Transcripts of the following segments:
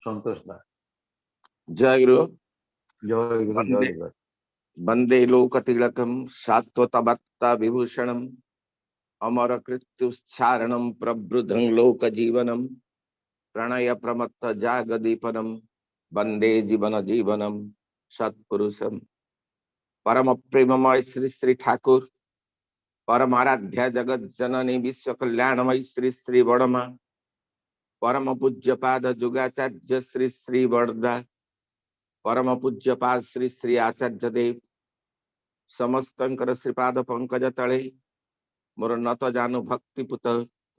संतोष ना जय गुरु। जय गुरु वंदे जय गुरु। वंदे लोकतिलकम शाश्वतभक्ता विभूषणम अमर कृत्युच्चारणम प्रबुद्धं लोक जीवनम प्रणय प्रमत्त जागदीपनम वंदे जीवन जीवनम सत्पुरुषम परम प्रेममय श्री श्री ठाकुर परमाराध्य जगत जननी विश्व कल्याणमय श्री श्री बड़मा परम पूज्य पाद जुगाचार्य श्री श्री वरदा परम पूज्य पाद श्री श्री आचार्य देव समस्तंकर श्रीपाद पंकज तले मोर नत जानु भक्तिपुत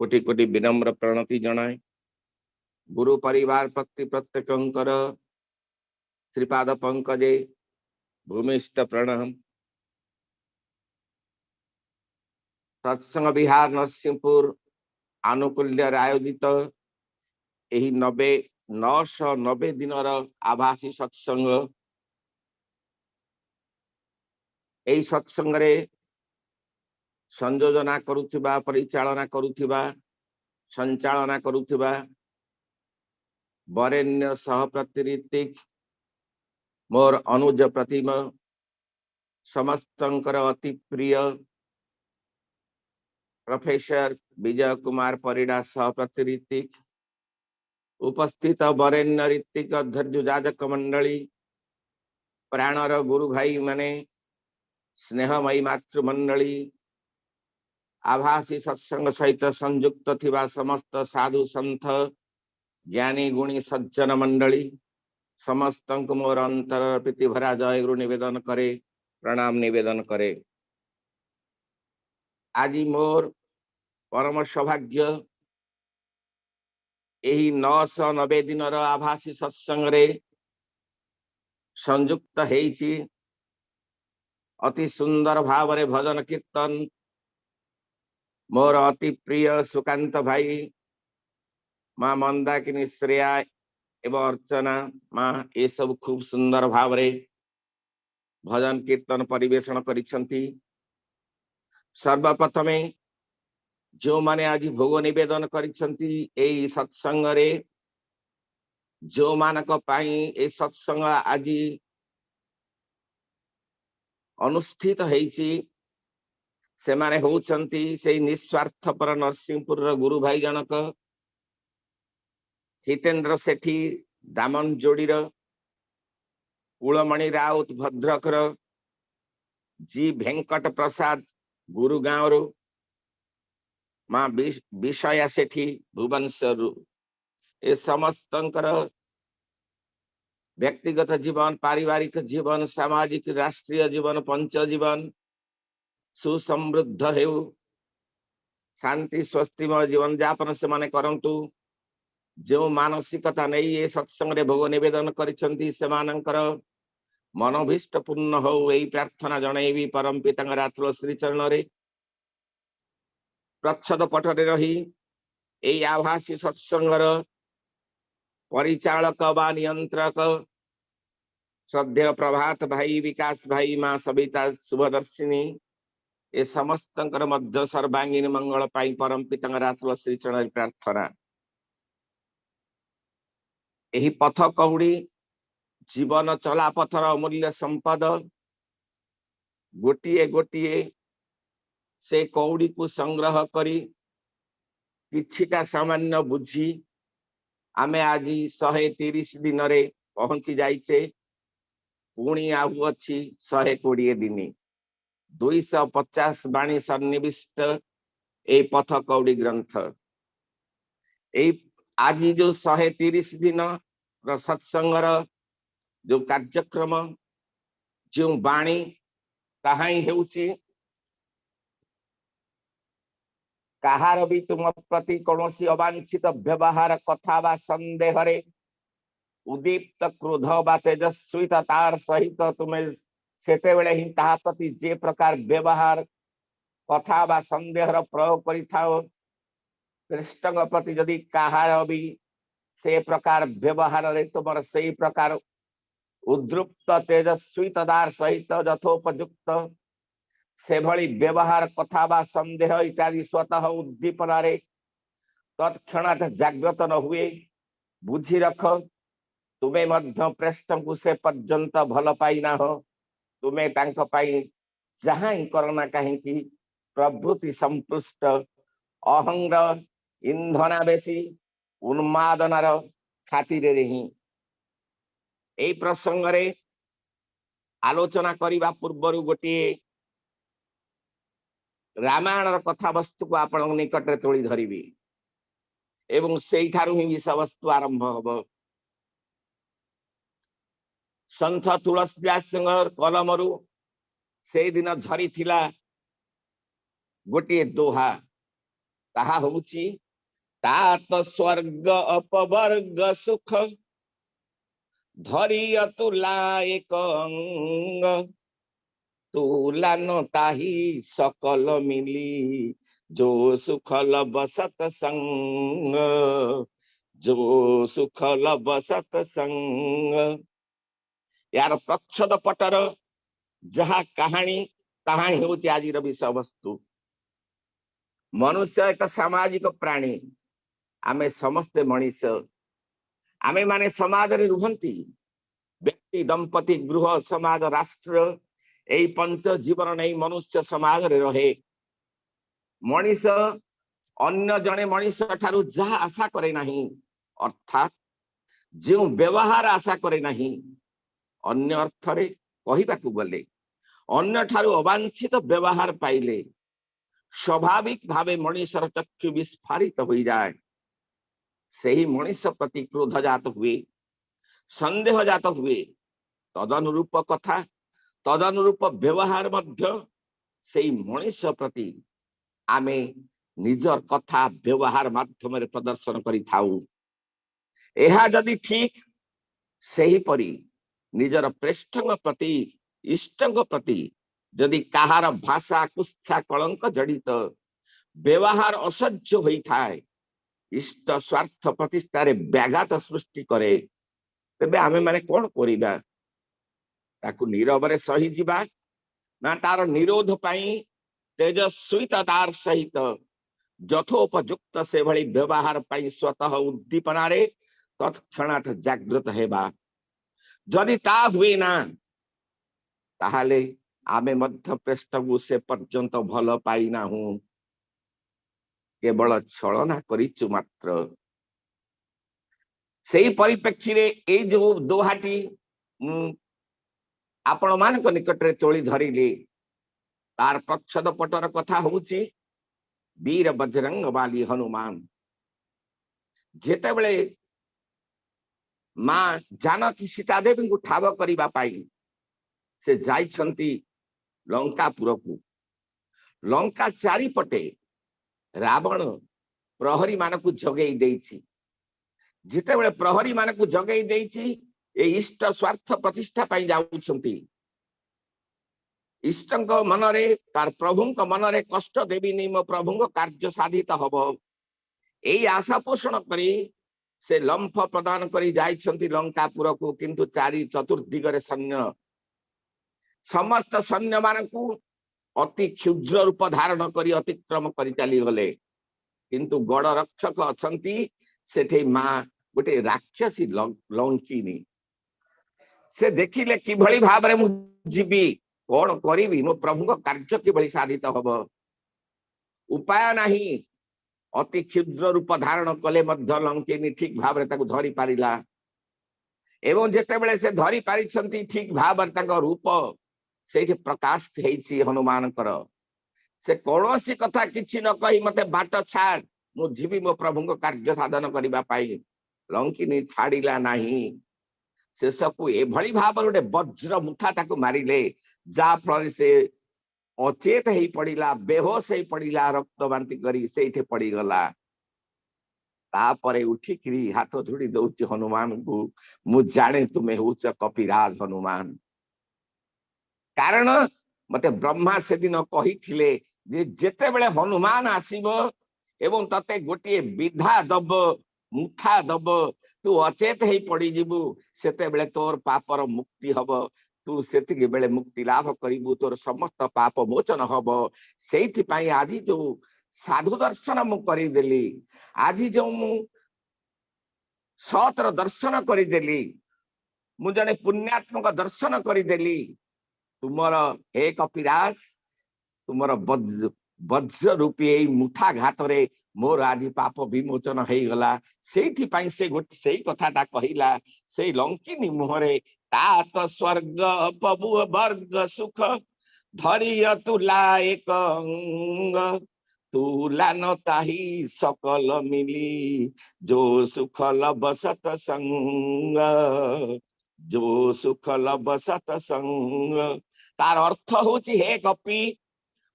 कोटि कोटि विनम्र प्रणति जनाए गुरु परिवार प्रति प्रत्येकंकर श्रीपाद पंकजे भूमिष्ठ प्रणाम। सत्संग विहार नरसिंहपुर आनुकूल्य आयोजित यही 990 दिनर आभासी सत्संग यही सत्संग रे संयोजना करुथिबा परिचालना करुथिबा संचालना करुथिबा वरेण्य सहप्रतिनिधिक मोर अनुज प्रतिम समस्तंकर अति प्रिय प्रोफेसर विजय कुमार परिडा सहप्रतिनिधिक उपस्थित वरेण्य ऋतिक धैर्य जाजक मंडली प्राणर गुरु भाई माने स्नेहमयी मातृमंडली आभासी सत्संग सहित संयुक्त थिबा समस्त साधु संत ज्ञानी गुणी सज्जन मंडली समस्त मोर अंतर प्रीति भरा जय गुरु निवेदन करे प्रणाम निवेदन करे। आज मोर परम सौभाग्य यही 990 दिनर आभासी सत्संग रे संयुक्त हेछि अति सुंदर भाव रे भजन कीर्तन मोर अति प्रिय सुकांत भाई माँ मंदाकिनी श्रेया एवं अर्चना माँ ये सब खूब सुंदर भाव रे भजन कीर्तन परिवेषण करिसंती। सर्वप्रथमे जो माने आज भोग निवेदन करिसंती एई सत्संग रे जो मानक पाई ए सत्संग आज अनुष्ठित हेछि से माने होउछंती से निस्वार्थपर नरसिंहपुर गुरु भाई जनक हितेन्द्र सेठी दामन जोड़ीर कुलमणि राउत भद्रकर जी भेंकट प्रसाद गुरुगांव माँ विषया सेठी भुवनेश्वर ए समस्तंकर व्यक्तिगत जीवन पारिवारिक जीवन सामाजिक राष्ट्रीय जीवन पंच जीवन सुसमृद्ध हेउ शांति स्वस्तिमय जीवन यापन से माने करंतु जो मानसिकता नहीं ये सत्संग रे भोग निवेदन करिसंती सेमानंकर मनोभीष्ट पूर्ण हो यही प्रार्थना जनईबी परम पितांग रातुल श्री चरण रे प्रच्छद पटरे रही यही आभासी सत्संगर परिचालक बा नियंत्रक श्रद्धेय प्रभात भाई विकास भाई माँ सविता शुभदर्शिनी ए समस्तंकर मध्य सर्वांगीन मंगल पाई परम पितांग रातुल श्री चरण प्रार्थना। यही पथ कौड़ी जीवन चला पथर अमूल्य संपद गोटिए गोटिए से कौड़ी को संग्रह करी किछिटा सामान्य बुझी आमे आज 130 दिन रे पहुंची जाइचे पुणी आहु अच्छी 120 दिन 250 बाणी सन्निविष्ट ए पथ कौड़ी ग्रंथ आज जो 130 दिन सत्संगर जो कार्यक्रम जो बाणी ताहा ही हेउची कहार भी तुम प्रति कौनसी अवांछित व्यवहार कथा बा संदेह रे उदीप्त क्रोध बा तेजस्वितार सहित तुम्हें सेते बेले ही ताहा प्रति जे प्रकार व्यवहार कथा बा संदेह प्रयोग करिथाओ कृष्ण प्रति जदि कहार भी से प्रकार व्यवहार रे तुमर से प्रकार उद्रुप्त तेजस्वितार सहित यथोपयुक्त से भली व्यवहार कथा बा संदेह इत्यादि स्वतः उद्दीपना रे तत्क्षणात जागृत न हुए बुझी रख तुमे मध्य पृष्ठ को से पर्यंत भल पाई ना हो तुमे तांको पाई जहाँ करना कहीं प्रभृति संपृष्ट अहंग इंधना बेसी उन्मादनार खातिर ही ए प्रसंग रे आलोचना करने पूर्वर गोटे रामायण कथा वस्तु को आपण निकट में तोली धरबी एवं से ही विषय वस्तु आरंभ हम संत तुलसीदास कलमरु से दिन झरी थिला गोटे दोहा ताहा होउची तात स्वर्ग अपवर्ग सुख धरी अतुला एक अंग तुला न ताही सकल मिली जो सुखल बसत संग जो सुखल बसत संग यार प्रच्छद पटर जहा कहानी कहानी होती आज विषय वस्तु मनुष्य एक सामाजिक प्राणी आमे समस्ते मनीष आमे माने समाज रे रुहंती व्यक्ति दंपति गृह समाज राष्ट्र यही पंच जीवन नहीं मनुष्य समाज रे रहे मनीष अन्य जने मनीष ठारू जहा आशा करे नहीं अर्थात जो व्यवहार आशा करे नहीं अन्य अर्थ रे कहिबा को गले अन्य ठारू अवांछित व्यवहार पाइले स्वाभाविक भावे मनीषर चक्षु विस्फारित हो जाए से ही मनीष प्रति क्रोध जात हुए संदेह जात हुए तदनुरूप कथा तदनुरूप व्यवहार मध्य से मनीष प्रति आमे निजर कथा व्यवहार माध्यम प्रदर्शन करि थाउ एहा जदि ठीक सही परी निजर पृष्ठंग प्रति इष्टंग प्रति जदि कहार भाषा कुत्सा कलंक जड़ित व्यवहार असह्य होई थाए इष्ट स्वार्थ प्रतिष्ठा रे व्याघात सृष्टि करे तेबे आमे माने कोन करिबा ताकू नीरव रे सही जिबा ना तार निरोध पाई तेजस्वितार सहित यथोपयुक्त से भली व्यवहार पाई स्वतः उद्दीपना रे तत्क्षणात जागृत हेबा जदि ता हुए ना ताहाले आमे मध्य पृष्ठ को से पर्यंत भल पाई ना हूं केवल छलना करिचु मात्र से परिप्रेक्षी रे ए जो दोहाटी आपण मान निकट रे तोली धरिले तार प्रच्छद पटर कथा होउची वीर बजरंग वाली हनुमान जेते बेले मां जानकी सीता देवी को ठाव करिबा पाई से जाइछंती लंकापुर को लंका चारिपटे रावण प्रहरी मान को जगेई देइछि जिते बेले प्रहरी मान को जगेई देइछि ए इष्ट स्वार्थ प्रतिष्ठा पाई जाउछंती इष्टंक मनरे तार प्रभुंक मनरे कष्ट देवी नहीं मो प्रभुंक कार्य साधित हब एई आशा पोषण करी से लंफ प्रदान करी जाइछंती लंकापुर को किंतु चारि चतुर्दिगरे सैन्य समस्त सैन्य मान को अति क्षुद्र रूप धारण करी अतिक्रम करी चली गले किंतु गड़ रक्षक अछंती सेठे मां गोटे राक्षसी लंकिनी से देखिले कि भली भाव रे मु जीवी कौन करी मो प्रभु कार्य कि साधित हम उपाय नहीं अति क्षुद्र रूप धारण कले लंकिनी ठीक भाव धरी पारिला एवं जेते से धरी पारिछंती ठीक भाव रूप से प्रकाश हेछि हनुमान से कौन सी कथा किछि न कही मते बाट छाड़ मु जीवी मो प्रभु कार्य साधन करबा पाई लंकिनी छाड़िला नहीं शेषकू एभली भाव गोटे वज्र मुठा ताकू मारिले जा फल से अचेत ही पड़िला बेहोश ही पड़िला रक्त बांति करी से पड़ी गला तापरे उठिकी हाथ धुड़ी दउची हनुमान को मु जाने तुम्हें होच कपिराज हनुमान कारण मते ब्रह्मा से दिन कही थिले जे जेते बेले हनुमान आसीबो एवं तते गोटे विधा दब मुठा दब तू अचेत ही पड़ी जीवु सेते बेले तोर पापर मुक्ति हब तू सेतिके बेले मुक्ति लाभ करिबु तोर समस्त पाप मोचन हब सेति पई आदि जो साधु दर्शन मु करी देली आज जो मु सतर दर्शन करी देली मु जने पुण्यात्मक दर्शन करदेली तुमर हे कपिराज तुमर वज्र रूपी ए मुठा घात रे मोर आदि पाप विमोचन हो गला से गोटे कथाटा कहला से लंकिनी मुहरे तात स्वर्ग पबु वर्ग सुख धरिय तुला एक तुला न ताही सकल मिली जो सुख लब सतसंग जो सुख लब सतसंग तार अर्थ होची हे कपि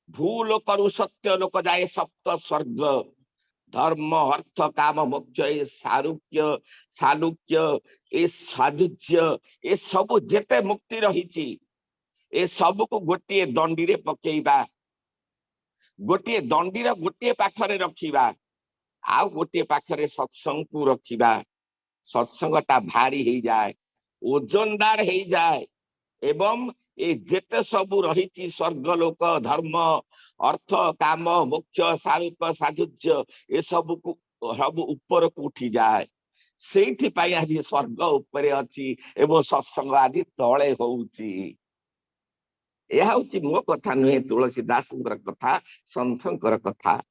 भूल करू सत्य लोक जाए सप्त स्वर्ग धर्म अर्थ काम मोक्ष ए सारुक्य सालुक्य ए साजुज्य ए सब जेते मुक्ति रही ए सब को गोटे दंडी रे पकेइबा गोटे दंडीर गोटे पाखरे रखिबा आउ गोटे पाखरे सत्संग को रखिबा सत्संगता भारी हो जाए ओजनदार हो जाए एवं ए जेते सब रही स्वर्गलोक धर्म अर्थ काम मोक्ष सारूप साजुज्य ए सब को सब ऊपर को उठी जाए से आज स्वर्ग उपरे अच्छी एवं सत्संग आदि तले होउची यह हूँ मो कथा नुहे तुलसीदास कथा सन्थंकर कथा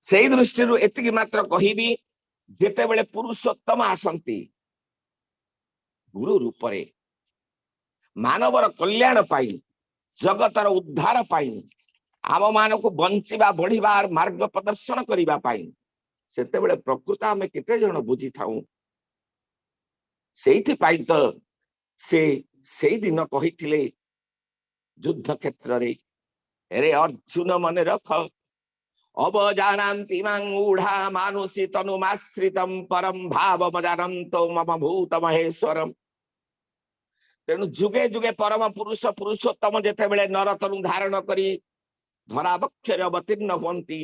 से दृष्टि एति मात्र कहबी जेते बेले पुरुषोत्तम आसंती गुरु रूप रे मानवर कल्याण पाई जगतर उद्धार पाई आम मान को बंचिबा बढ़िबार मार्ग प्रदर्शन करिबा पाई सेते बेले प्रकृत आमे केते जण बुझी थाउ सेइथि पाई तो से दिन कहिथिले युद्ध क्षेत्र रे अरे अर्जुन मन रख अवजानान्ति मां ऊढ़ा मानुषी तनुमाश्रितम परम भाव मजानन्तो मम भूत महेश्वरम तेणु जुगे जुगे परम पुरुष पुरुषोत्तम जेते बेले नर तनु धारण करी धरा बक्षर अवतीर्ण हुंती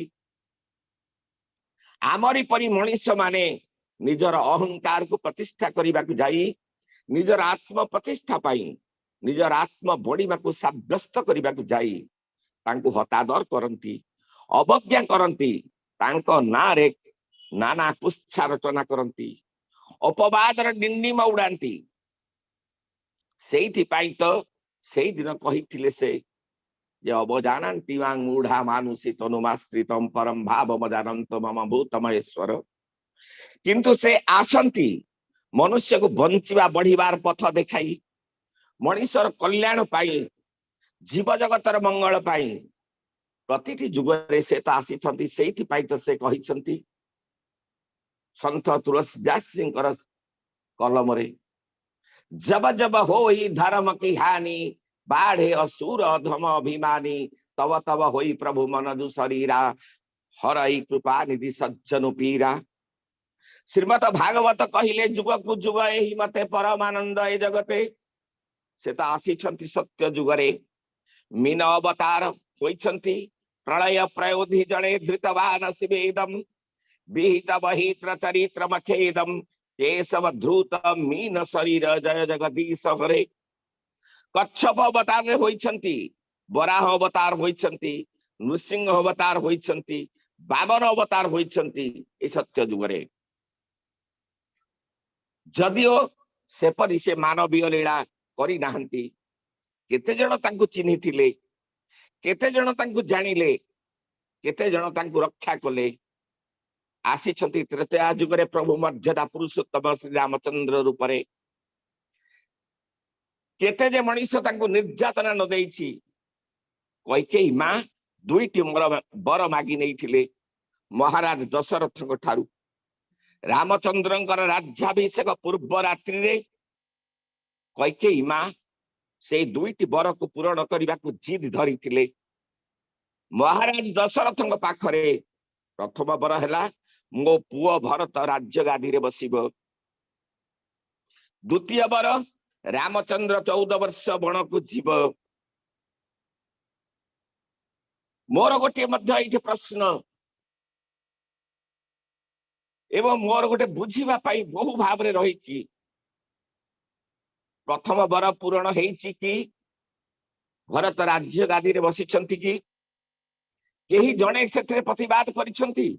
आमरी परी मनीष माने निजर अहंकार को प्रतिष्ठा करने को जाई निजर आत्म प्रतिष्ठा पाई निजर आत्म बढ़िया को साब्यस्त करने को जाई तांको हतादर करती अवज्ञा करती तांको ना रे नाना पुच्छा रचना करती अपवादर डिंडिम उड़ाती से तो से दिन कही से अवजानन्ति मां मूढ़ा मानुषी तनुमाश्रितम परम भाव मजानन्तो मम भूत महेश्वर किंतु से आसंती मनुष्य को बंचिबा बढ़िबार पथ देखाई मनीषर कल्याण पाई जीव जगतर मंगल पाई प्रतिटी जुगरे से तो आसी से तो से कही सन्थ तुलसीदास सिंह कलम रे जब जब हो ही धर्म की हानि बाढ़े असुर अधम अभिमानी तब तब होई प्रभु मनजु शरीरा हरई कृपा निधि सज्जनु पीरा श्रीमद भागवत कहिले जुग को जुग एही मते परमानंद ए जगते से तो आसी सत्य जुगरे मीन अवतार होइछंती प्रलय प्रयोधि जड़े धृतवान शिवेदम विहित बहित्र चरित्र मखेदम केशव ध्रुत मीन शरीर जय जगदीश हरे कच्छप अवतार होइछंती वराह अवतार होइछंती नृसिंह अवतार होइछंती बामन अवतार होइछंती ए सत्य जुगरे जदिओ सेपरी से मानवीय लीला करी नाहंती केते जण तांको चिन्हि थिले केते जण तांको जानिले केते जण तांको रक्षा कले आसी छंती त्रेता जुगरे प्रभु मर्यादा पुरुषोत्तम श्री रामचंद्र रूप रे केते जे मनीष तांको निर्यातना न देइछि कैकेयी मां दुईटी बर मागी नहीं थिले महाराज दशरथ ठारू रामचंद्रंकर राज्याभिषेक पूर्व रात्रि रे कैकेयी मां से दुईटी बर को पूरण करने को जिद धरी थिले महाराज दशरथ पाखरे प्रथम बर है मो पुओ भरत राज्य गादी रे बसिबो द्वितीय बर रामचंद्र 14 वर्ष बण को जीव मोर गोटे मध्य प्रश्न एवं मोर गोटे बुझीबा पाई बहु भाव रे रही प्रथम बर पूरण होइछि कि भरत राज्य गादी रे बसिछंती कि केही जणे क्षेत्र प्रतिवाद करिछंती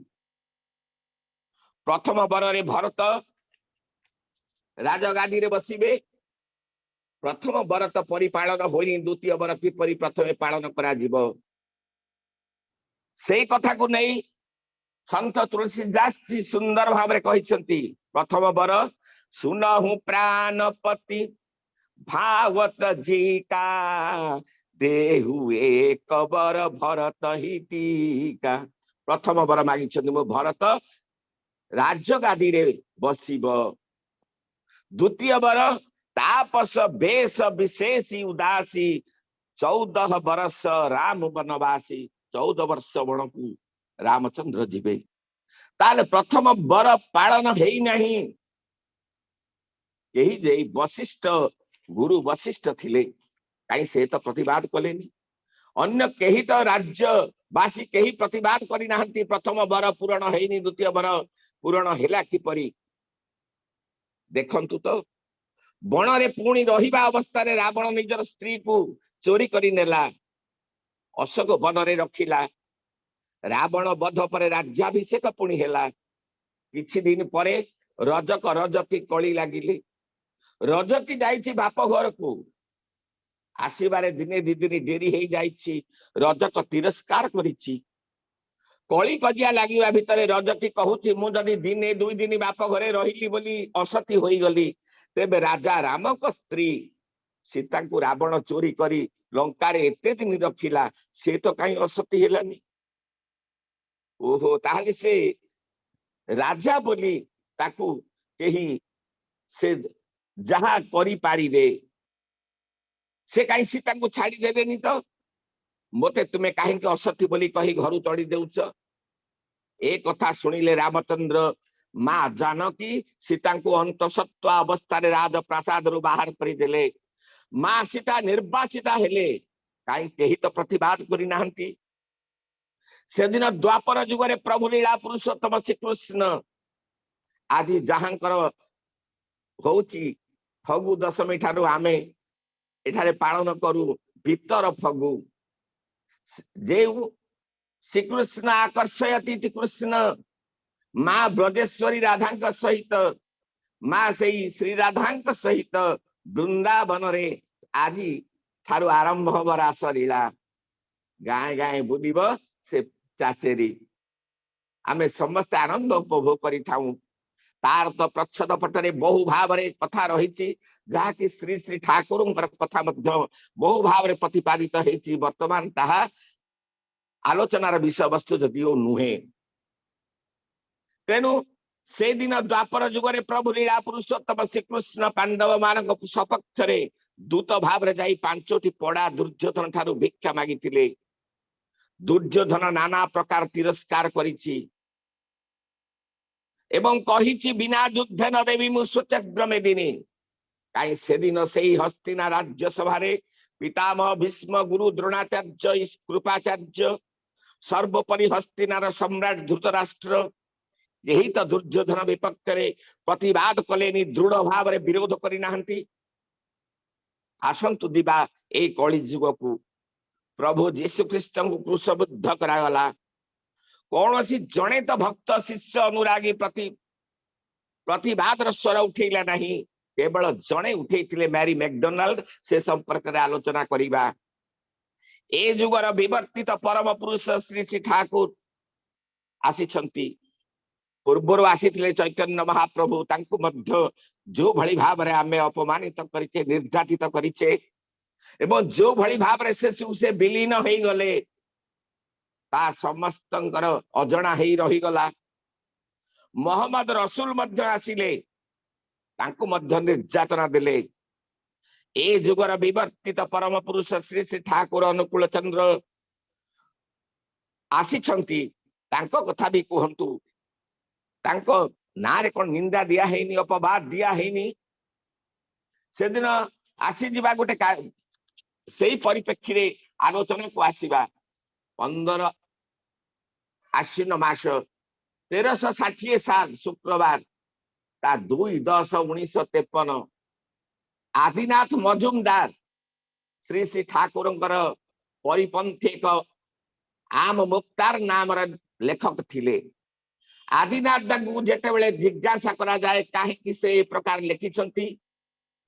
प्रथम बर रे भरत राजगादी रे बसिबे प्रथम बर तो परिपालन होइनी द्वितीय बर किपरि प्रथमे पालन करा जीवो सेई कथा को नहीं संत तुलसीदास जी सुंदर भाव रे कहिसंती प्रथम बर सुनहु प्राणपति भावत जी का देहु एक बर भरत हितिका प्रथम बर मागिछंती मो भरत राजगादी रे बसिब द्वितीय बर तापस बेश विशेषी उदासी 14 वर्ष राम वनवासी 14 वर्ष बण को रामचंद्र जीवे ताले प्रथम बर पालन हेई नहीं यही जे वशिष्ठ गुरु वशिष्ठ थिले कहीं से तो प्रतिवाद कलेनी अन्य कहीं तो राज्यवासी कहीं प्रतिवाद करी नाहंती प्रथम बर पूरण हेनी द्वितीय बर पूरण हेला किपरि देखंतु तो बण रे पुणी रहिबा अवस्था रे रावण निजर स्त्री को चोरी करी नेला अशोक वन रे रखिला रावण वध पर राज्याभिषेक पुणी हेला किछि दिन परे रजक रजकी कली लागिले रजकी जाइछि बाप घर को आसीबारे दिने दी दिन डेरी हेई जाइछि रजक तिरस्कार करिछि कली कजिया लागिबा भितरे रजकी कहूछि मु जदि दिने दुई दिन बाप घरे रहिली बोली असती होई गली तेबे राजा राम को स्त्री सीता को रावण चोरी करी लंका रे एते दिन रखिला से तो कहीं असती हेलानी ओहो ताहले से राजा बोली ताकू केही से जहा करी पारिबे से कहीं सीता को छाड़ी देबेनी तो मोते तुमे कहीं के असती बोली कही घर तड़ी देउछ ए कथा सुनिले रामचंद्र माँ जानकी सीता को अंतसत्व अवस्था राज प्रासाद रु बाहर कर देले माँ सीता निर्वाचिता हेले कहीं केही तो प्रतिवाद करी नाहंती से दिन द्वापर जुग रे प्रभु लीला पुरुषोत्तम श्रीकृष्ण आज जहांकर होउची फगु दशमी ठारू आमे एठारे पालन करू भीतर फगु जेउ श्रीकृष्ण आकर्षयति कृष्ण माँ ब्रजेश्वरी राधा सहित माँ से श्री राधा सहित वृंदावन रे आज ठारू आरंभ हम रास लीला गाए गाए बुलिब से चाचेरी आमे समस्त आनंद उपभोग करि थाउ तार तो प्रच्छद पटरे बहु भाव रे कथा रही जहा कि श्री श्री ठाकुर कथा बहु भाव रे प्रतिपादित हेछि वर्तमान ताहा आलोचनार विषय वस्तु जदिओ नुहे तेनु से दिन द्वापर जुगरे प्रभु लीला पुरुषोत्तम श्रीकृष्ण पांडव मान सपक्ष रे दूत भाव रे जाई 5टी पड़ा दुर्योधन ठारू भिक्षा मागितिले दुर्योधन नाना प्रकार तिरस्कार करिछि एवं कहिछि बिना युद्ध न देवी मु स्वचक्र मेदिनी काई से दिन सेही हस्तिना राज्य सभा रे पितामह भीष्म गुरु द्रोणाचार्य कृपाचार्य सर्वोपरि हस्तिनार सम्राट धृतराष्ट्र यही तो दुर्योधन विपक्ष रे प्रतिवाद कलेनी दृढ़ भाव रे विरोध करी नाहंती आसंतु दिबा ए कली जुग को प्रभु यीशु ख्रीष्ट को क्रूशबद्ध करागला कौन सी जने तो भक्त शिष्य अनुरागी प्रतिवाद स्वर उठेला नहीं केवल जने उठेइथिले मैरी मैकडोनाल्ड से संपर्क रे आलोचना करिबा ए जुगर विवर्तित परम पुरुष श्री श्री ठाकुर आसीछंती पूर्वर आसीथिले चैतन्य महाप्रभु तांकु मध्य जो भली भाव रे आमे अपमानित करिके निर्यातित करिचे एवं जो भली भाव रे से विलीन होई गले ता समस्तंकर अजणा हेई रही गला मोहम्मद रसूल मध्य आसिले तांकु मध्य निर्यातना देले ए जुगर विवर्तित परम पुरुष श्री श्री ठाकुर अनुकूल चंद्र आसीछंती तांको कथा भी कहंतु तांको नारे कोन निंदा दिया हेनी अपवाद दिया हेनी से दिन आसी जिबा गोटे सेही परिप्रेक्षी रे आलोचना को आसीबा 15 आश्विन मास 1360 साल शुक्रवार ता 2/10/1953 आदिनाथ मजुमदार श्री श्री ठाकुर परिपंथी एक आम मुक्तार नाम लेखक थिले आदिनाथ दांगु जेतेबेले जिज्ञासा करा जाए काहे से ए प्रकार लिखिछंती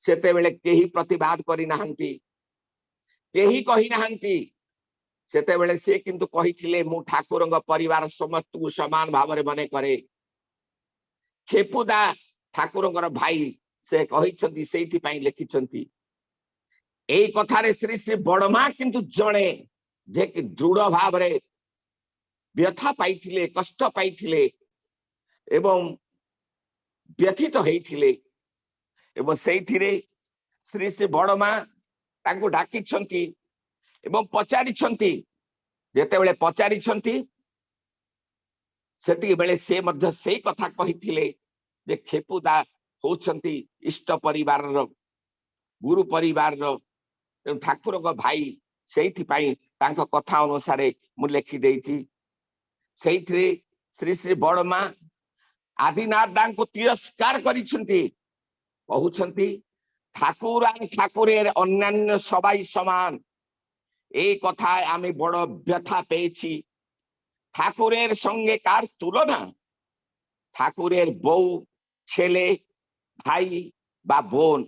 सेतेबेले केही प्रतिवाद करि नाहंती केही कहि नाहंती सेतेबेले से किंतु कहिथिले मु ठाकुरंग परिवार समस्त को समान भाव में मने करे खेपुदा ठाकुरंगर भाई से कहिछंती सेठी पई लिखिछंती एई कथारे श्री श्री बड़मा किंतु जणे जे कि दृढ़ भाव रे व्यथा पाइथिले कष्ट पाइथिले एवं व्यथित होइथिले एवं सेठिरे श्री श्री बड़मा तांको डाकिछंती एवं पचारिछंती जेतेबेले पचारिछंती सेति बेले से मध्य सेई कथा कहिथिले जे खेपुदा होछंती इष्ट परिवार रो गुरु परिवार रो ठाकुर को भाई सेठी पाई तांको कथा अनुसार मु लिखि देइछि सेठिरे श्री श्री बड़मा आदिनाथ दान को तिरस्कार करिछंती कहउछंती ठाकुर और ठाकुरेर अन्यान्य सबाई समान এই কথায় আমি বড় ব্যথা পেয়েছি ঠাকুরের সঙ্গে কার তুলনা ঠাকুরের বউ ছেলে ভাই বা বোন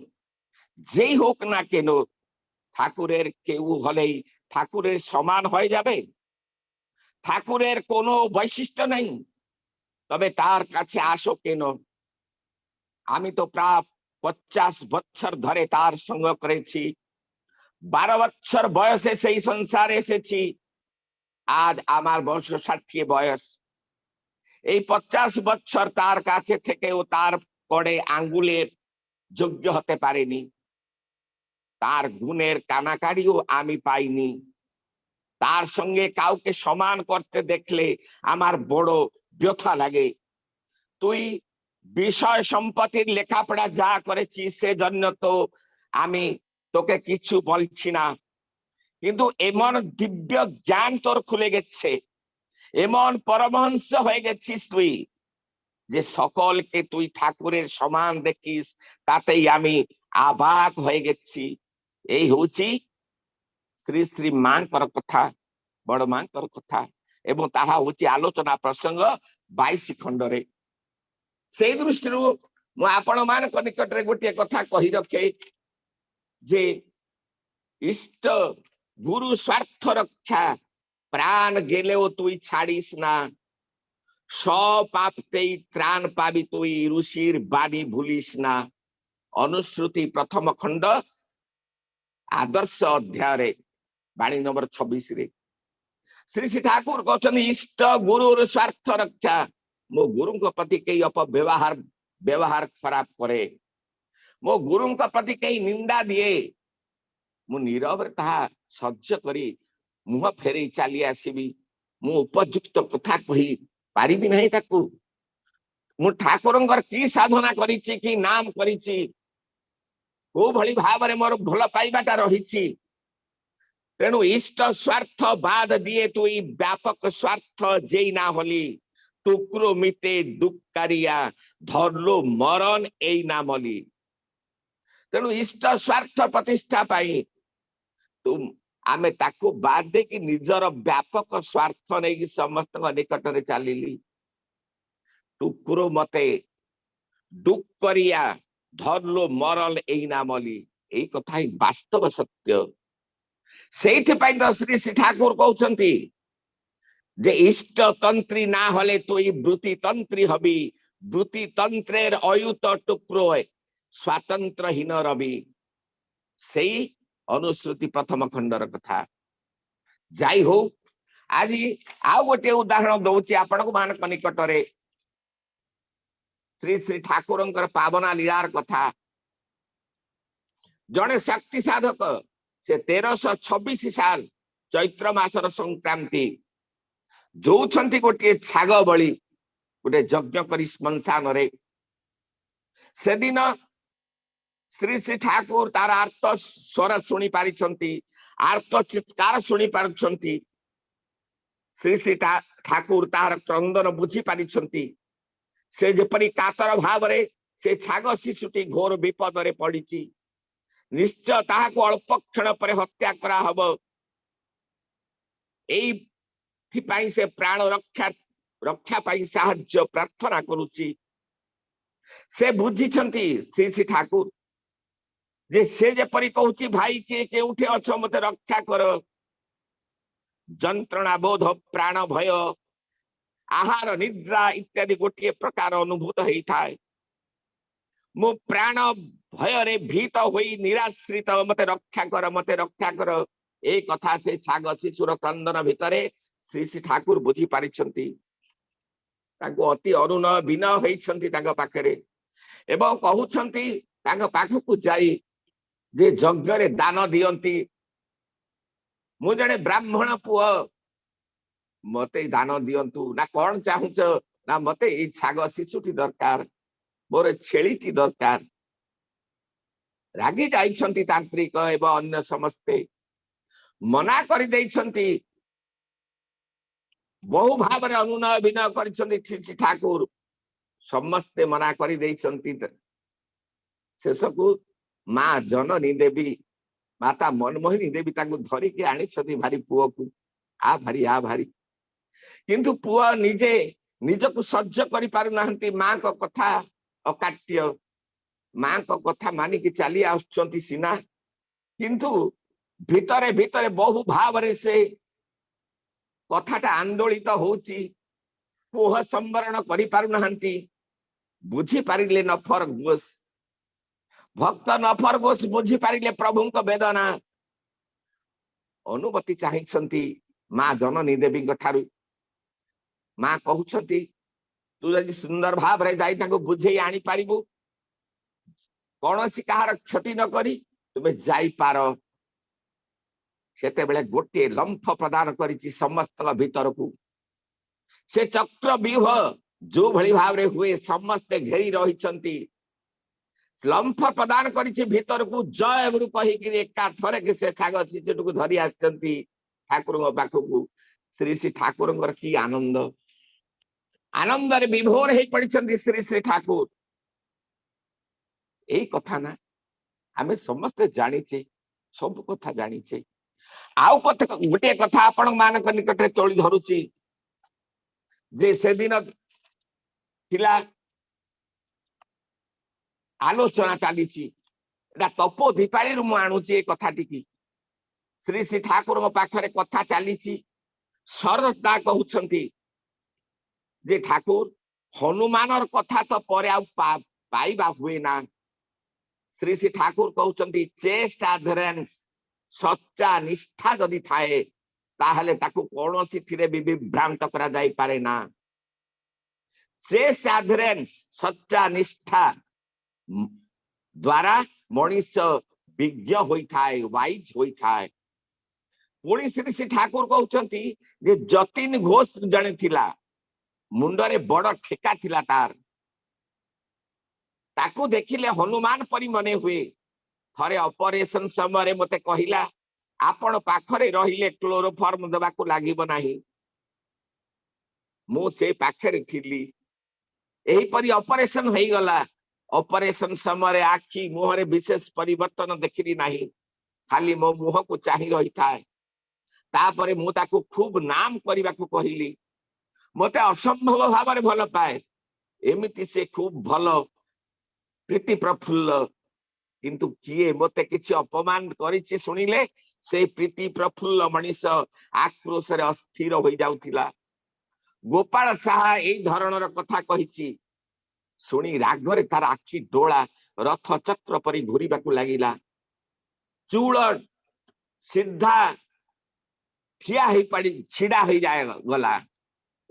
যেই হোক না কেন ঠাকুরের কেউ হলেই ঠাকুরের সমান হয়ে যাবে ঠাকুরের কোনো বৈশিষ্ট্য নেই তবে তার কাছে আসো কেন আমি তো প্রায় 50 বছর ধরে তার সঙ্গ করেছি 12 বছর বয়সে সেই সংসারে এসেছি আজ আমার বয়স 60 বয়স এই 50 বছর তার কাছে থেকেও তার কড়ে আঙ্গুলের যোগ্য হতে পারেনি তার গুণের কানাকাড়িও আমি পাইনি তার সঙ্গে কাউকে সমান করতে দেখলে আমার বড় ব্যথা লাগে তুই বিষয় সম্পত্তির লেখাপড়া যা করেছিস সেজন্য তো আমি তোকে কিছু বলছি না কিন্তু এমন দিব্য জ্ঞান তোর খুলে গেছে এমন পরমহংস হয়ে গেছিস তুই যে সকলকে তুই ঠাকুরের সমান দেখিস তাতেই আমি অবাক হয়ে গেছি এই হচ্ছে শ্রী শ্রী মাঙ্কর কথা বড় মাঙ্কর কথা এবং তাহা হচ্ছে আলোচনা প্রসঙ্গ 22 খণ্ডরে সেই দৃষ্টিରୁ ମୁଁ ଆପଣମାନଙ୍କ ନିକଟରେ ଗୋଟିଏ କଥା କହି ରଖେ যে ইষ্ট গুরু স্বার্থ রক্ষা প্রাণ গেলেও তুই ছাড়িস না সপাপতেই ত্রাণ পাবি তুই ঋষির বাণী ভুলিস না অনুশ্রুতি প্রথম খণ্ড আদর্শ অধ্যায়ে বাণী নম্বর 26 রে শ্রী শ্রী ঠাকুর कहते ইষ্ট গুরুর স্বার্থ রক্ষা মো গুরুଙ୍କ প্রতি কেই ব্যবহার খারাপ করে মো গুরুଙ୍କ প্রতি কেই নিন্দা দিয়ে मु नीरव ताहा सह्य करी मुह फेरे चली आसबि मु उपयुक्त कथा कही पारिबि नहीं ताकू मु ठाकुरंगर की साधना करिछि की नाम करिछि को भली भाव रे मोर भल पाइबाटा रहिछि तेणु इष्ट स्वार्थ बाद दिए तु व्यापक स्वार्थ जेई ना होली टुकरो मिते दुक्कारिया धरलो मरण एई नामली तेणु इष्ट स्वार्थ प्रतिष्ठा पाई तुम आमे ताको बाद दे कि निजर व्यापक स्वार्थ नहीं समस्त निकट में चलिली टुकुरो मते दुख करिया धरलो मरल एई नामली एई कथा ही वास्तव सत्य सेठी पई तो श्री श्री ठाकुर कहउछंती जे इष्ट तंत्री ना हले तो ई वृत्ति तंत्री हबी वृत्ति तंत्रेर अयुत टुकरो स्वातंत्रहीन रवि सेई अनुश्रुति प्रथम खंडर कथा जाई हो आज आउ गोटे उदाहरण दउची आपनको मानक निकटरे श्री श्री ठाकुरंकर पावना लीलार कथा जड़े शक्ति साधक से 1326 साल चैत्र मासर संक्रांति जो गोटे छाग बलि गोटे यज्ञ करी श्मशान रे से दिन श्री श्री ठाकुर तार आर्त स्वर शुणी पारि आर्त चित्कार शुणी पारि श्री श्री ठाकुर तार क्रंदन बुझी पारि से जेपरी कातर भाव रे से छाग शिशुटी घोर विपद रे पड़ी निश्चय ताहाको अल्प क्षण पर हत्या करा हबो एई से प्राण रक्षा रक्षा पाई साहाय्य प्रार्थना करुची से बुझिछंती श्री श्री ठाकुर जे से जेपरी कहूची भाई किए केउठे अछ मते रक्षा कर जंत्रणा बोध प्राण भय आहार निद्रा इत्यादि गोटे प्रकार अनुभूत होता है मो प्राण भय रे भीत होई निराश्रित मते रक्षा कर ए कथा से छाग शिशुर क्रंदन भितरे श्री श्री ठाकुर बुझी पारिछंती ताको अति अरुण बिना होइछंती ताको पाखरे एवं कहउछंती ताको पाखकु जाई जे यज्ञ रे दान दियंती मु जने ब्राह्मण पुआ मते दान दियंतु ना कौन चाहुच ना मते ए छाग शिशुटी दरकार मोर छेलीटी दरकार रागी जाइछंती तांत्रिक एवं अन्य समस्ते मना करि दैछंती बहु भाव रे अनुनय विनय करिछंती श्री ठाकुर समस्ते मना करि दैछंती शेषकु माँ जननी देवी माता मनमोहिनी देवी ताकू धरी के आनी छथि भारी पुओ को आ भारी किंतु पुओ निजे निजकु सह्य करि पारु नाहंती माँ को कथा अकाट्य माँ को कथा मानी के चली आछंती सिना किंतु भितरे भितरे बहु भाव रे से कथाटा आंदोलित होची पुओ संवरण करि पारु नाहंती बुझी पारिले नफर घोष भक्त नफर घोष बुझी पारिले प्रभु को वेदना अनुमति चाहिछंती माँ जननी देवी ठारू माँ कहउछंती तू यदि सुंदर भाव रे जाई ताको बुझे आनी पारिबु कौनसी कहार क्षति न करी तुमे जाई पारो सेते बेले गोटे लंफ प्रदान करिछि समस्त भीतर को से चक्र व्यूह जो भली भाव रे हुए समस्त घेरी रहिछंती लंफ प्रदान करिछि भीतर को जय गुरु कहि कि एका थरे के से ठाग शिशुट को धरि आछंती ठाकुर पाखकु श्री श्री ठाकुर की आनंद आनंद रे विभोर हे पड़िछंती श्री श्री ठाकुर एई कथा ना आमे समस्त जानिछे सब कथा जानिछे आउ कथा गोटे कथा आपण मानक निकट रे तोली धरुची जे से दिन थिला आलोचना चली तपो दीपाली मु आणुची कथा टी श्री श्री ठाकुर पाखरे कथा चली सरदा कहउछंती जे ठाकुर हनुमानर कथा तो परे आ पाइबा हुए ना श्री श्री ठाकुर कहउछंती चेष्टा एडहेरेंस सच्चा निष्ठा जदि थाए ताहले ताकू कोनोसी थिरे विभ्रांत करा जाई पारे ना चेष्टा एडहेरेंस सच्चा निष्ठा द्वारा मनुष्य विज्ञ होई थाए वाइज होई थाए पुणी श्री श्री ठाकुर कहउछंती जे जतिन घोष जने थिला मुंडरे बड़ ठेका थिला तार ताकू देखिले हनुमान परी मने हुए थरे ऑपरेशन समय मते कहिला आपण पाखरे रहिले क्लोरोफॉर्म देबाकू लागिबो नाही मु से पाखरे थिली एही परी ऑपरेशन होई गला ऑपरेशन समय आखि मुहरे विशेष परिवर्तन देखिली नाही खाली मो मुह को चाहि रही थाए तापरे मु ताकू खूब नाम करिबाकू कहिली मते असंभव भाव भल पाए एमिति से खूब भल प्रीति प्रफुल्ल किंतु किए मते किछि अपमान करिछि सुनिले से प्रीति प्रफुल्ल मनीष आक्रोश रे अस्थिर होई जाउथिला गोपाल साहा एई धरणर कथा कहिछि सुनी रागरे तार आखि डोळा रथ चक्र परि घुरीबाकू लागिला चूळ सीधा ठिया होई पड़ी छिड़ा होई जाए गला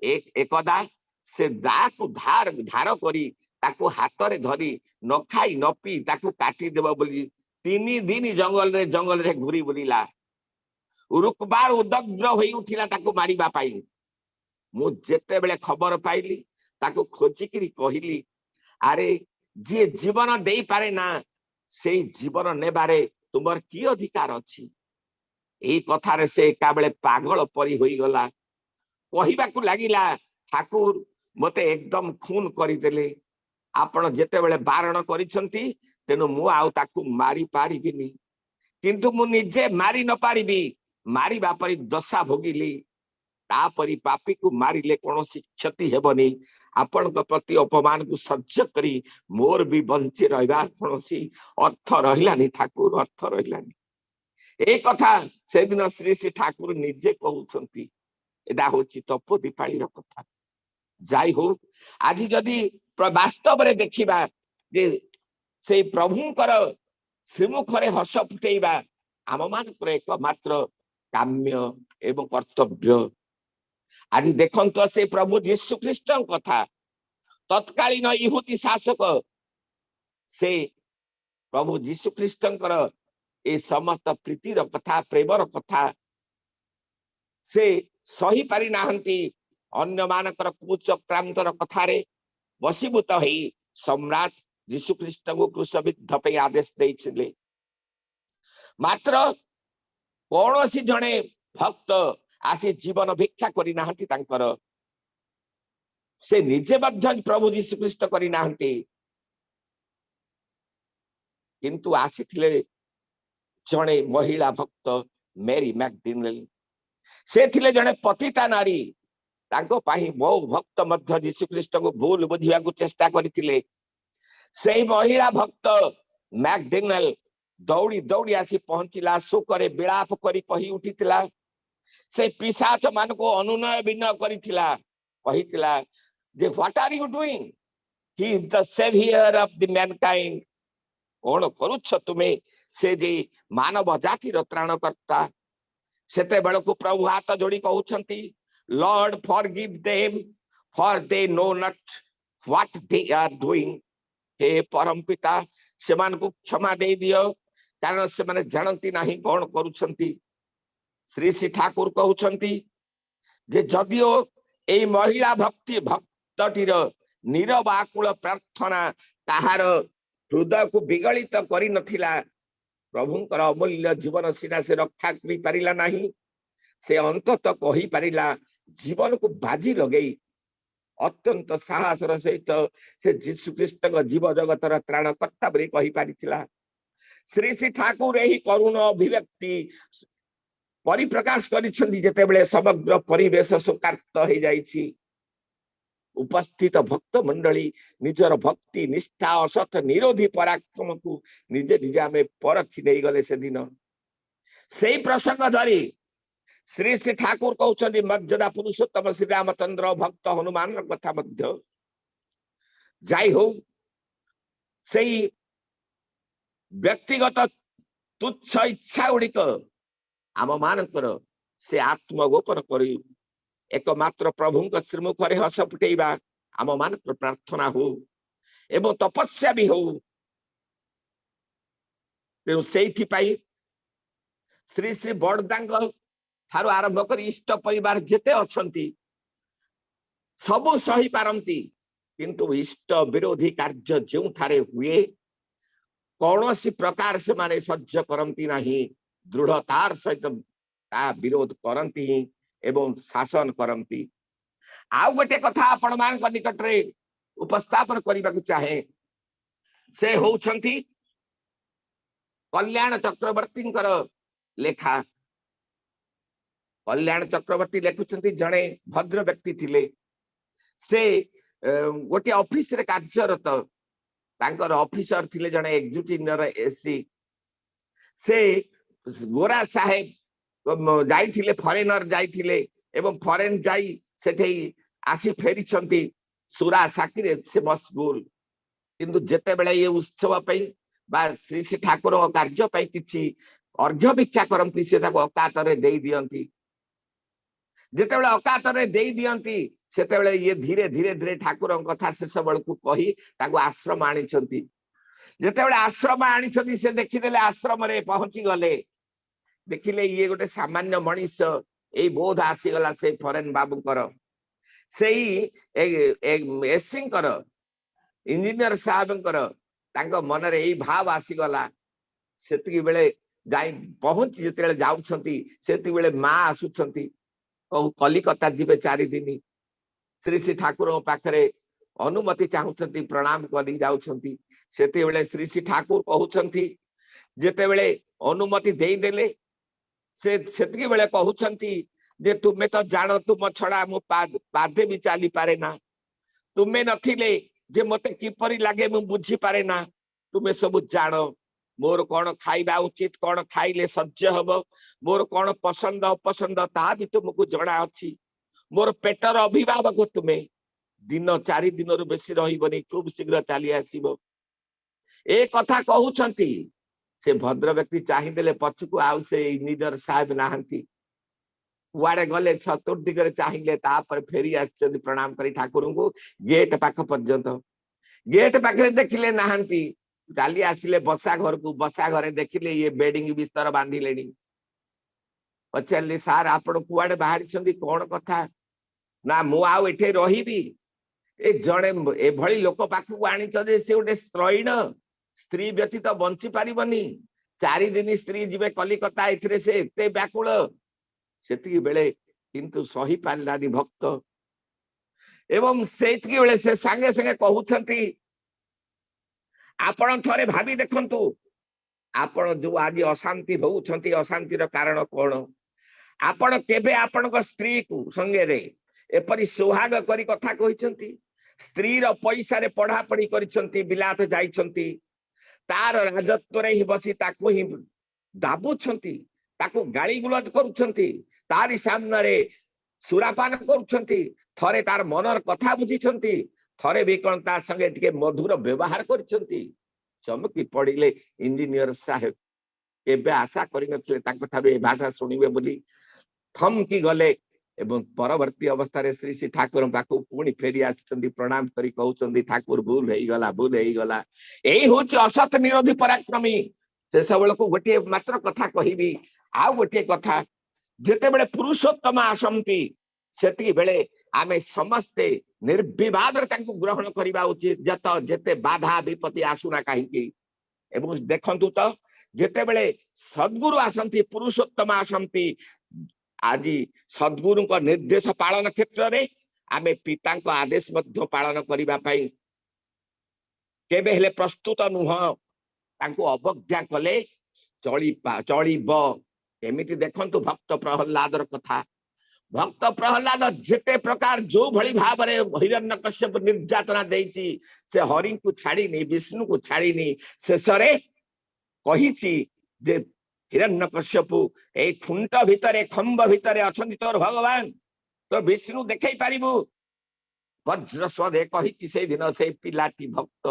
एकदा से दा को धार धार करी ताकू हाथ रे धरी न खाई न पी ताकू काटी देबो बोली 3 दिन जंगल रे घुरी बुलिला रुकबार उदग्र होई उठिला ताकू मारिबा पाई मु जेते बेले खबर पाइली ताकू खोजी करी कहिली अरे जे जीवन देई पारे ना से जीवन नेबारे तुमर की अधिकार अछि एई कथा रे से एका बेले पागल परी होई गला कहिबाकू लागिला ठाकुर मते एकदम खून करी देले आपण जेते बेले बारण करिसंती तेनु मु आउ ताकू मारी पारिबिनी किंतु मु निजे मारी न पारिबी मारी बापरी दशा भोगिली तापरी पापी को मारिले कौन क्षति हेबनी आपण प्रति अपमान को सह्य करी मोर भी बंची रहा कौन अर्थ रही ठाकुर अर्थ रही ए कथा से दिन श्री श्री ठाकुर निजे कहउछंती एदा होची तप दीपाली कथा जाई हो आज जदि वास्तव रे देखिबा जे से प्रभुंकर श्रीमुखरे हस फुटेबा आम मानकर एक मात्र काम्य एवं कर्तव्य आज देखंतो से प्रभु यीशु ख्रीष्ट कथा तत्कालीन यहूदी शासक से प्रभु यीशु ख्रीष्टंकर ए समस्त प्रीतिर कथा प्रेमर कथा से सही पारि नाहंती अन्य मानकर कुचक्रांतर कथारे वशीभूत होई सम्राट यीशु ख्रीष्ट को क्रूसबिद्ध पे आदेश देइछले मात्र कौनसी जने भक्त आसी जीवन भिक्षा करि नाहंती तांकर से निजे मध्य प्रभु यीशु ख्रीष्ट करि नाहंती किंतु आसीथिले जने महिला भक्त मेरी मैकडीनेल से थिले जने पतिता नारी तांको पाही बहु भक्त मध्य यीशु ख्रीष्ट को भूल बुझिया को चेष्टा करथिले से महिला भक्त मैकडीनेल दौड़ी दौड़ी आसी पहुंचला शोकरे विलाप करी कही उठिथिला से पिशाच मान को अनुनय विनय करिथिला कहिथिला जे what are you doing he is the saviour of the mankind कौन करुछ तुम्हें से जे मानव जाति त्राणकर्ता सेते बेल को प्रभु हाथ जोड़ी कहउछंती Lord forgive them for they know not what they are doing हे परम पिता से मान को क्षमा दे दियो कारण से माने जानती नहीं कौन करुछंती श्री श्री ठाकुर कहउछंती जे जदियो ए महिला भक्ति भक्तटीर नीरव आकुल प्रार्थना ताहार हृदय को विगलित करि नथिला प्रभुंकर अमूल्य जीवन सीना से रक्षा करि पारिला नहीं से अंतत कहि पारिला जीवन को बाजी लगई अत्यंत साहसर सहित से यीशु ख्रीष्ट जीव जगतर त्राणकर्ता बरी कहि पारिथिला श्री श्री ठाकुर एही करुण अभिव्यक्ति परिप्रकाश करिछंती जेतेबेले समग्र परिवेश शोकार्त हो जाइछि उपस्थित भक्त मंडली निजर भक्ति निष्ठा असत निरोधी पराक्रम को निजे निजे आमे परखि देई गले से दिन सेही प्रसंग धरी श्री श्री ठाकुर कहउछंती मर्यादा पुरुषोत्तम श्री रामचंद्र भक्त हनुमान कथा मध्य जाई हो सेही व्यक्तिगत तुच्छ इच्छा गुड़िक आम मानकर से आत्मगोपन करी एकमात्र प्रभु श्रीमुखरे हस फुटेबा आम मानकर प्रार्थना हो एवं तपस्या भी हो तेणु से श्री श्री बड़दांग ठारू आरंभ कर इष्ट परिवार जेते अछंती सबु सही पारंती किंतु इष्ट विरोधी कार्य जो ठारे हुए कौनसी प्रकार से माने सह्य करती नहीं दृढ़तार सहित ता विरोध करती एवं शासन करती आउ गोटे कथा आपण मान निकट रे उपस्थापन करने को चाहे से होउछंती कल्याण चक्रवर्ती लेखा कल्याण चक्रवर्ती लेखुछंती जड़े भद्र व्यक्ति थिले से गोटे ऑफिस रे कार्यरत तांकर ऑफिसर थिले जड़े एग्जीक्यूटिव एसी से गोरा साहेब जाइथिले फॉरेनर जाइथिले एवं फॉरेन जाई सेठे आसी फेरिछंती सुरा साकिरे से मशगुल किंतु जेते बेले ये उत्सव पई बा श्री श्री ठाकुर कार्य पई किछि अर्घ्य भिक्षा करंती से ताको अकात रे देई दियंती जेते बेले अकात रे देई दियंती सेते बेले ये धीरे धीरे धीरे ठाकुर कथा शेष बेल को कही ताको आश्रम आनिछंती जेते बेले आश्रम आनिछंती से देखिदेले आश्रम रे पहुंची गले देखिले ये गोटे सामान्य मनीष ए बोध आसीगला से फॉरेन बाबूकर से एसिंकर इंजीनियर साहबकर तांको मन रे ए भाव आसीगला सेति बेले जाई पहुंची जेते जाउछंती सेति बेले मां आसुछंती कहू कलिकता जीवे 4 दिन श्री श्री ठाकुर पाखरे अनुमति चाहूछंती प्रणाम करी जाउछंती सेति बेले श्री श्री ठाकुर कहूछंती जेते बेले अनुमति देई देले से सेति बेले कहूछंती जे तुम्हें तो जान तुम छड़ा मु पादे भी चली पारे ना तुम्हें नथिले जे मते किपरि लागे मु बुझी पारे ना तुम्हें सब जान मोर कौन खाइबा उचित कौन खाइले सह्य हब मोर कौन पसंद अपसंद ता भी तुमको जड़ा अच्छी मोर पेटर अभिभावक तुम्हें दिन 4 दिन रु बेसी रहिबनी खूब शीघ्र चली आसीबो ए कथा कहउछंती से भद्र व्यक्ति चाहिदेले पछकु आउ से निजर साहेब नाहंती कुआड़े गले चतुर्दिगरे चाहिए तापर फेरी आछन प्रणाम करी ठाकुर को गेट पाख पर्यंत गेट पाखे देखिले नाहंती चाली आसिले बसा घर को बसा घरे देखिले ये बेडिंग बिस्तर बांधिले पचारे सार आपण कुआड़े बाहरी कौन कथा ना मु आउ एठे रहिबी ए जड़े एभली लोक पाखक आनी से गोटे स्त्रैण स्त्री व्यतीत बंची पारिबनी 4 दिन स्त्री जीवे कलिकता एथिरे से एते व्याकुल सेतिकी बेले किंतु सही पारलानी भक्त एवं सेतिकी बेले से संगे संगे कहउछंती आपण थरे भाबी देखंतु आपण जो आज अशांति भोगुछंती अशांतिर कारण कोन आपण केबे आपण को स्त्री को संगे रे एपरि सुहाग करी कथा कहिसंती स्त्री रो पैसा रे पढ़ा पढ़ी करिसंती बिलात जाइसंती तार राजत्व रे ही बसी ताको ही दाबुछंती ताको गाली गुलज करूछंती तारी सामने रे सुरापान करूछंती थरे तार मनर कथा बुझिछंती थरे भी कोन ता संगे टिके मधुर व्यवहार करिसंती चमकी पड़िले इंजीनियर साहेब एबे आशा करि नथिले ताको थाबे ए भाषा सुनिबे बोली थमकी गले एवं परवर्ती अवस्था रे श्री श्री ठाकुर पाखु पुणी फेरी आछंती प्रणाम करी कहउछंती ठाकुर भूल हेई गला एई होची असत निरोधी पराक्रमी से सबल को गोटे मात्र कथा कहिबी आ गोटे कथा जेते बेले पुरुषोत्तम आसंती सेती बेले आमे समस्ते निर्विवाद रे तांको ग्रहण करिबा उचित जत जेते बाधा विपत्ति आसुना काहीकी एवं देखंतु तो जेते बेले सद्गुरु आसंती पुरुषोत्तम आसंती आज सद्गुरु को निर्देश पालन क्षेत्र में आमे पिता को आदेश मध्य पालन करिबा पई केबे हेले प्रस्तुत नुह तांको अवज्ञा कले चलिब एमिति देखंतु भक्त प्रहलादर कथा भक्त प्रहलाद जेते प्रकार जो भली भाव रे हिरण्यकश्यप निर्यातना देइची से हरि को छाड़ीनी विष्णु को छाड़ीनी शेषरे कहिची जे हिरण्यकश्यपु ए खुंट भितरे खंब भितरे अछंती तोर भगवान तो विष्णु देखै पारिबु वज्र स्वदे कहिची से दिन से पिलाटी भक्त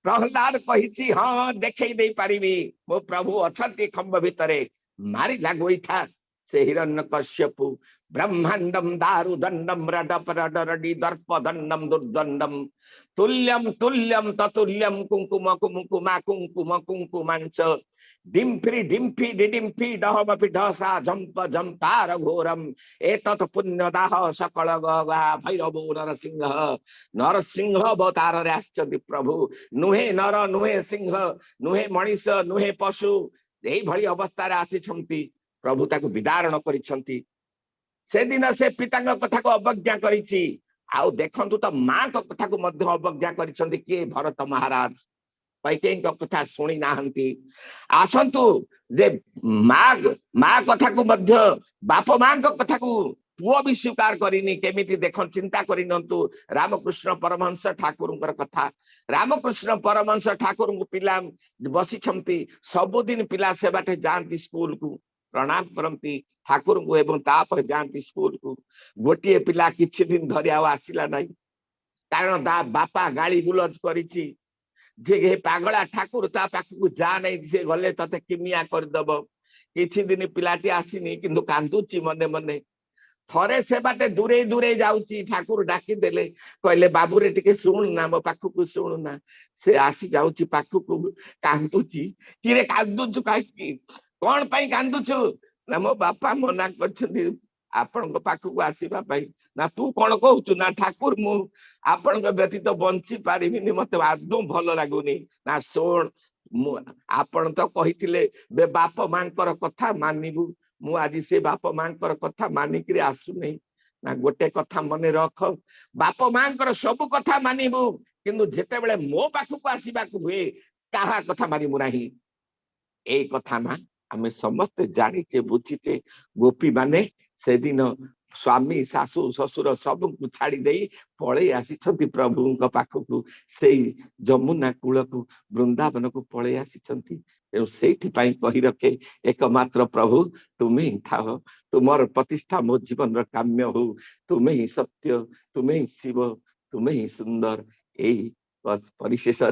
प्रहलाद कहिची हां देखै दे पारिबी मो प्रभु अछंती खंब भितरे मारी लागोई था से हिरण्यकश्यपु ब्रह्मांडम दारुदंडम रडपरडरडी दर्पदंडम दुर्दंडम तुल्यम तुल्यम ततुल्यम कुंकुम कुंकुमा कुंकुम कुंकुमांच डिम्फी डिम्फी डिडिम्फी डहमपि ढसा झंप झंपार घोरम एतत् पुण्यदाह सकल गगा भैरव नरसिंह नरसिंह अवतार रे आश्चर्य प्रभु नुहे नर नुहे सिंह नुहे मनीष नुहे पशु एई भली अवस्था रे आसी प्रभु ताको विदारण करिसंती से दिन से पिता कथा को अवज्ञा करिछि आउ देखंतु तो मां को कथा को मध्य अवज्ञा करिसंती के भरत महाराज कैकेयी कथा शुणी नाहंती आसंतु जे मां कथा को मध्य बाप मां कथा को पुओ भी स्वीकार करिनी केमिति देखन चिंता करिनंतु रामकृष्ण परमहंस ठाकुरंकर कथा रामकृष्ण परमहंस ठाकुर को पिला बसी छमती सबुदिन पिला से बाटे जानती स्कूल को प्रणाम करती ठाकुर को एवं तापर जानती स्कूल को गोटे पिला किछि दिन धरि आसिला नहीं कारण दा बापा गाली गुलज करिछि जे हे पागला ठाकुर ता पाखु जा नहीं से गले तते किमिया कर दब किछि दिन पिलाटी आसीनी किंतु कांदुची मने मने थरे से बाटे दूरे दूरे जाउची ठाकुर डाकी देले कहले बाबू रे टिके सुन ना मो पाखु को सुन ना से आसी जाउची पाखु को कांदुची कि रे कांदुचु काई कोन पई कांदुचु ना मो बापा मना करछथि आपण को पाखु को आसीबा पई ना तू कोन कहउचु ना ठाकुर मु आपण को व्यतीत बंची पारिबिनी मते आदौ भल लागुनी ना सोण आपण तो कहिथिले बे बाप मांकर कथा मानिबु मु आज से बाप मांकर कथा मानिकरी आसु नहीं ना गोटे कथा मने रख बाप मांकर सब कथा मानिबु किंतु जेते बेले मो पाखु को आसीबा को हुए काहा कथा मानिबु नाही ए कथा ना आमे समस्ते जानिचे बुझीचे गोपी माने से दिन स्वामी सासु ससुर सबको छाड़ी दे पड़े आसी प्रभु पाखक से जमुना कूल को वृंदावन को पड़े आसी से कही रखे एकमात्र प्रभु तुम्हें ही था तुमर प्रतिष्ठा मो जीवन काम्य हो तुम्हें ही सत्य तुम्हें ही शिव तुम्हें ही सुंदर यही परिशेष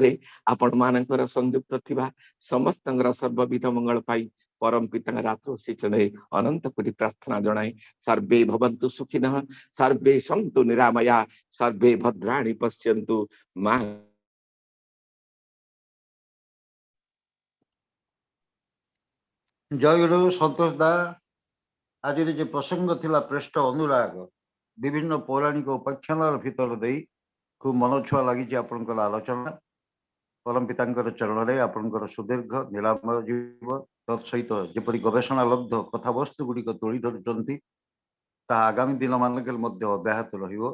आपण मानकर संयुक्त थिबा समस्त सर्वविध मंगल पाई परम पिता रात्र सिचने अनंत कोटि प्रार्थना जनाए सर्वे भवन्तु सुखिनः सर्वे सन्तु निरामया सर्वे भद्राणि पश्यन्तु मां जय गुरु संतोष दा आज जो प्रसंग थिला पृष्ठ अनुराग विभिन्न पौराणिक उपाख्यान भीतर दे खूब मन छुआ लगी आपंकर आलोचना परम पिता चरण में आपंकर सुदीर्घ निरामय जीव तत्सहित जपरी गवेषणा लब्ध कथावस्तु गुड़िक तोली धरुंट आगामी दिन मानक अब्याहत रहिबो।